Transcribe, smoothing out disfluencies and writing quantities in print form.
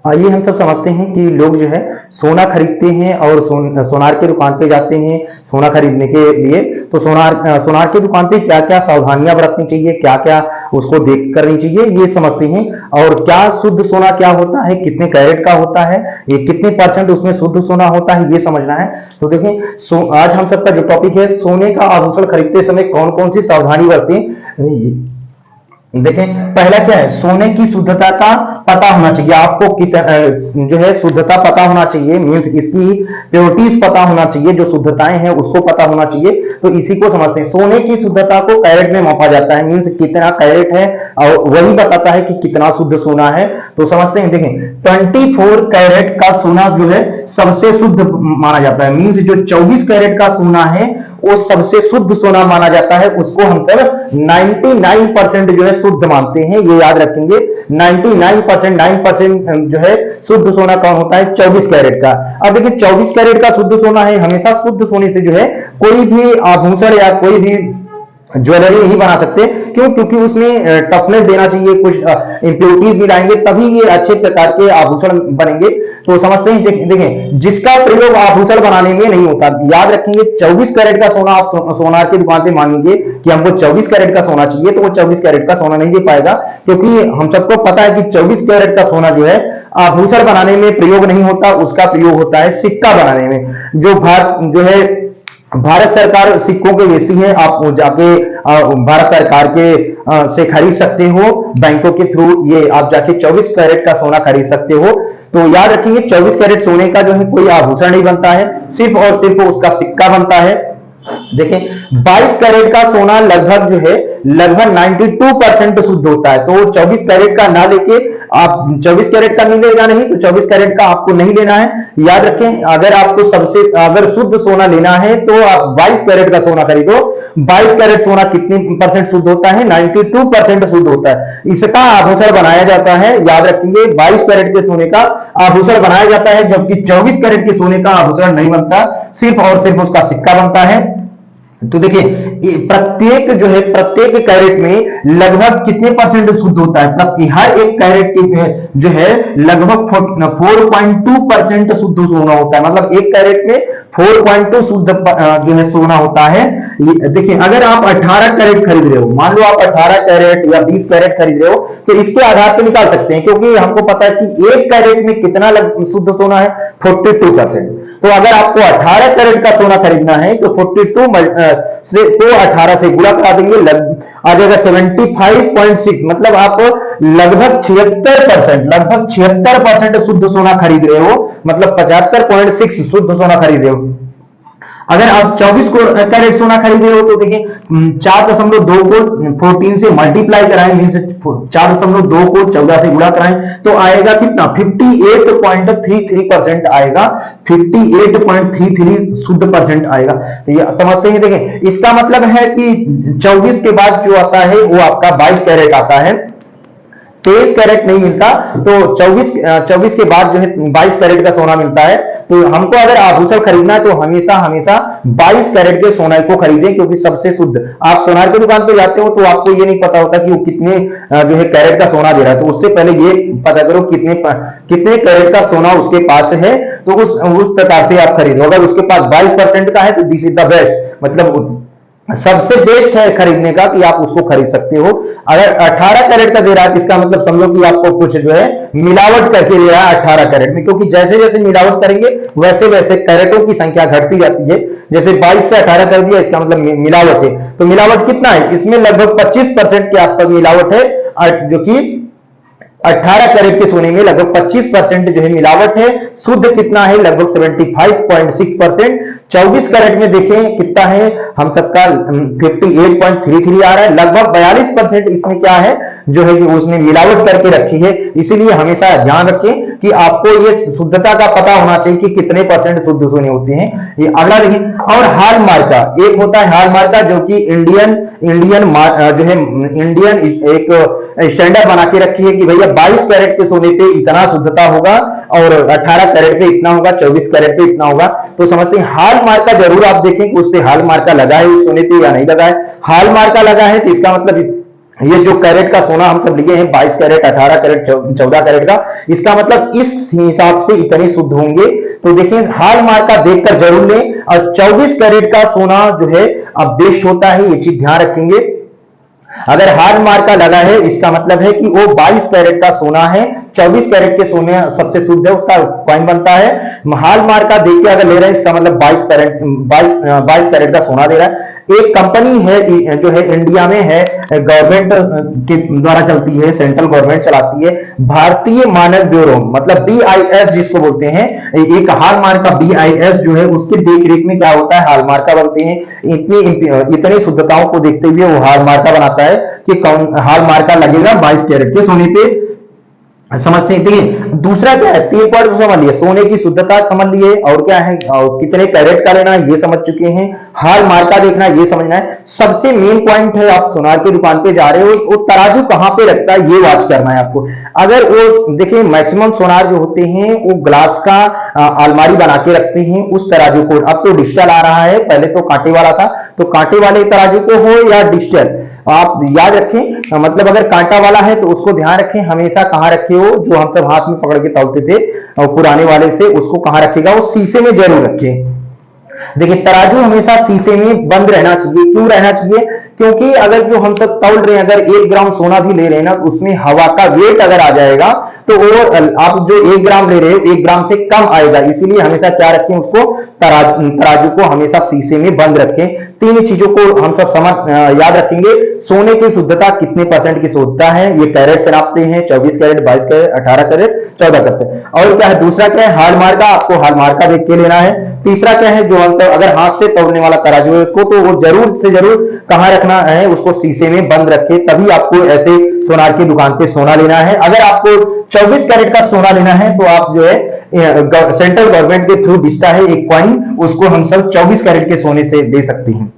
आइए हम सब समझते हैं कि लोग जो है सोना खरीदते हैं और सोनार के दुकान पे जाते हैं सोना खरीदने के लिए। तो सोनार की दुकान पे क्या क्या सावधानियां बरतनी चाहिए, क्या क्या उसको देख करनी चाहिए, ये समझते हैं। और क्या शुद्ध सोना क्या होता है, कितने कैरेट का होता है, ये कितने परसेंट उसमें शुद्ध सोना होता है, ये समझना है। तो देखें, आज हम सबका जो टॉपिक है, सोने का आभूषण खरीदते समय कौन कौन सी सावधानी बरतें। देखें, पहला क्या है, सोने की शुद्धता का पता होना चाहिए। आपको जो है शुद्धता पता होना चाहिए, मीन्स इसकी प्योरिटीज पता होना चाहिए, जो शुद्धताएं हैं उसको पता होना चाहिए। तो इसी को समझते हैं। सोने की शुद्धता को कैरेट में मापा जाता है, मीन्स कितना कैरेट है और वही बताता है कि कितना शुद्ध सोना है। तो समझते हैं, देखें 24 कैरेट का सोना जो है सबसे शुद्ध माना जाता है, मीन्स जो 24 कैरेट का सोना है वो सबसे शुद्ध सोना माना जाता है। उसको हम सब 99% जो है शुद्ध मानते हैं, ये याद रखेंगे। 99% 9% जो है शुद्ध सोना कौन होता है, 24 कैरेट का। अब देखिए 24 कैरेट का शुद्ध सोना है, हमेशा शुद्ध सोने से जो है कोई भी आभूषण या कोई भी ज्वेलरी नहीं बना सकते। क्यों? क्योंकि उसमें टफनेस देना चाहिए, कुछ इंप्योरिटीज मिलाएंगे तभी ये अच्छे प्रकार के आभूषण बनेंगे। तो समझते हैं, देखें जिसका प्रयोग आभूषण बनाने में नहीं होता, याद रखेंगे 24 कैरेट का सोना आप सोनार की दुकान पे मांगेंगे कि हमको 24 कैरेट का सोना चाहिए, तो वो 24 कैरेट का सोना नहीं दे पाएगा। क्योंकि हम सबको पता है कि 24 कैरेट का सोना जो है आभूषण बनाने में प्रयोग नहीं होता, उसका प्रयोग होता है सिक्का बनाने में। जो है भारत सरकार सिक्कों के बेचती है, आप जाके भारत सरकार के से खरीद सकते हो, बैंकों के थ्रू ये आप जाके 24 कैरेट का सोना खरीद सकते हो। तो याद रखेंगे 24 कैरेट सोने का जो है कोई आभूषण नहीं बनता है, सिर्फ और सिर्फ उसका सिक्का बनता है। देखें 22 कैरेट का सोना लगभग 92% शुद्ध होता है। तो 24 कैरेट का ना लेके आप 24 कैरेट का नहीं लेगा, नहीं तो 24 कैरेट का आपको नहीं लेना है। याद रखें, अगर शुद्ध सोना लेना है तो आप 22 कैरेट का सोना खरीदो। 22 कैरेट सोना कितने परसेंट शुद्ध होता है, 92% शुद्ध होता है। इसका आभूषण बनाया जाता है, याद रखेंगे 22 कैरेट के सोने का आभूषण बनाया जाता है, जबकि 24 कैरेट के सोने का आभूषण नहीं बनता, सिर्फ और सिर्फ उसका सिक्का बनता है। तो देखिए प्रत्येक कैरेट में लगभग कितने परसेंट शुद्ध होता है, हर एक कैरेट के जो है लगभग 4.2% शुद्ध सोना होता है। मतलब एक कैरेट में 4.2 शुद्ध जो है सोना होता है। देखिए अगर आप 18 कैरेट खरीद रहे हो, मान लो आप 18 कैरेट या 20 कैरेट खरीद रहे हो, तो इसके आधार पर निकाल सकते हैं, क्योंकि हमको पता है कि एक कैरेट में कितना शुद्ध सोना है, 42%। तो अगर आपको 18 कैरेट का सोना खरीदना है तो 42 से को 18 से गुणा करा देंगे, आ जाएगा 75.6। मतलब आप लगभग 76% शुद्ध सोना खरीद रहे हो, मतलब 75.6 शुद्ध सोना खरीद रहे हो। अगर आप 24 कैरेट सोना खरीद रहे हो तो देखिए 4.2 को 14 से मल्टीप्लाई कराएं, मीन्स 4.2 को 14 से गुणा कराएं तो आएगा कितना, 58.33% आएगा। 58.33 शुद्ध परसेंट आएगा। तो ये समझते हैं। देखें इसका मतलब है कि 24 के बाद जो आता है वो आपका 22 कैरेट आता है, 23 कैरेट नहीं मिलता। तो 24 के बाद जो है 22 कैरेट का सोना मिलता है। तो हमको अगर आभूषण खरीदना है तो हमेशा 22 कैरेट के सोना को खरीदें, क्योंकि सबसे शुद्ध। आप सोनार की दुकान पे जाते हो तो आपको ये नहीं पता होता कि वो कितने जो है कैरेट का सोना दे रहा है, तो उससे पहले ये पता करो कितने कैरेट का सोना उसके पास है, तो उस प्रकार से आप खरीदो। अगर उसके पास 22% का है तो दिस इज द बेस्ट, मतलब सबसे बेस्ट है खरीदने का कि आप उसको खरीद सकते हो। अगर 18 कैरेट का दे रहा है, इसका मतलब समझो कि आपको कुछ जो है मिलावट करके दे रहा है 18 कैरेट में, क्योंकि जैसे जैसे मिलावट करेंगे वैसे वैसे कैरेटों की संख्या घटती जाती है। जैसे 22 से 18 कर दिया, इसका मतलब मिलावट है। तो मिलावट कितना है, इसमें लगभग 25% के आसपास मिलावट है, जो कि 18 कैरेट के सोने में लगभग 25% जो है मिलावट है। शुद्ध कितना है, लगभग 75.6%। 24 कैरेट में देखें कितना है, हम सबका 58.33 आ रहा है। लगभग 42% इसमें क्या है, जो है कि उसने मिलावट करके रखी है। इसीलिए हमेशा ध्यान रखें कि आपको ये शुद्धता का पता होना चाहिए कि कितने परसेंट शुद्ध सोने होते हैं। ये अगला देखिए, और हॉलमार्क का एक होता है हॉलमार्क का, जो कि इंडियन जो है इंडियन एक स्टैंडर्ड बना के रखी है कि भैया 22 कैरेट के सोने पे इतना शुद्धता होगा और 18 कैरेट पे इतना होगा, 24 कैरेट पे इतना होगा। तो समझते हैं हॉलमार्क का जरूर आप देखें कि उस पे हॉलमार्क का लगा है उस सोने पे या नहीं लगा है। हॉलमार्क का लगा है तो इसका मतलब ये जो कैरेट का सोना हम सब लिए हैं 22 कैरेट, 18 कैरेट, 14 कैरेट का, इसका मतलब इस हिसाब से इतने शुद्ध होंगे। तो देखिए हॉलमार्क का देखकर जरूर लें। और 24 कैरेट का सोना जो है अब बेस्ट होता है, ये चीज ध्यान रखेंगे। अगर हॉलमार्क का लगा है इसका मतलब है कि वो 22 कैरेट का सोना है, 24 कैरेट के सोने सबसे शुद्ध है, उसका कॉइन बनता है। हॉलमार्क का देख के अगर ले रहे हैं इसका मतलब 22 कैरेट का सोना दे रहा है। एक कंपनी है जो है इंडिया में है, गवर्नमेंट के द्वारा चलती है, सेंट्रल गवर्नमेंट चलाती है, भारतीय मानक ब्यूरो, मतलब BIS जिसको बोलते हैं। एक हॉलमार्क का BIS जो है उसके देख रेख में क्या होता है, हॉलमार्क का बनते हैं। इतनी शुद्धताओं को देखते हुए वो हॉलमार्क का बनाता है कि कौन हॉलमार्क का लगेगा 22 कैरेट के सोने पे, समझते हैं। देखिए दूसरा क्या है, 3 पॉइंट समझ लिए, सोने की शुद्धता समझ लिए, और क्या है, और कितने कैरेट का लेना ये समझ चुके हैं, हॉलमार्क का देखना ये समझना है। सबसे मेन पॉइंट है, आप सोनार की दुकान पे जा रहे हो, वो तराजू कहां पे रखता है ये वॉच करना है आपको। अगर वो देखिए मैक्सिमम सोनार जो होते हैं वो ग्लास का अलमारी बना के रखते हैं उस तराजू को। अब तो डिजिटल आ रहा है, पहले तो कांटे वाला था, तो कांटे वाले तराजू को हो या डिजिटल, आप याद रखें, मतलब अगर कांटा वाला है तो उसको ध्यान रखें हमेशा कहां रखे हो, जो हम सब हाथ में पकड़ के तौलते थे और पुराने वाले से, उसको कहां रखेगा, वो शीशे में जरूर रखें। देखिए तराजू हमेशा शीशे में बंद रहना चाहिए। क्यों रहना चाहिए? क्योंकि अगर जो हम सब तौल रहे हैं, अगर 1 ग्राम सोना भी ले रहे हैं ना, तो उसमें हवा का वेट अगर आ जाएगा तो वो आप जो 1 ग्राम ले रहे हो 1 ग्राम से कम आएगा। इसीलिए हमेशा क्या रखें, उसको तराजू को हमेशा शीशे में बंद रखें। 3 चीजों को हम सब याद रखेंगे। सोने की शुद्धता कितने % की शुद्धता है, ये कैरेट से नापते हैं, 24 कैरेट, 22 कैरेट, 18 कैरेट, 14 कैरेट। और क्या है दूसरा, क्या है हॉलमार्क का, आपको हॉलमार्क का देख के लेना है। तीसरा क्या है, जो अगर हाथ से तौलने वाला तराजू है उसको, तो वो जरूर से जरूर कहां रखना है, उसको शीशे में बंद रखे, तभी आपको ऐसे सोनार की दुकान पे सोना लेना है। अगर आपको 24 कैरेट का सोना लेना है तो आप जो है सेंट्रल गवर्नमेंट के थ्रू बिकता है एक कॉइन, उसको हम सब 24 कैरेट के सोने से ले सकते हैं।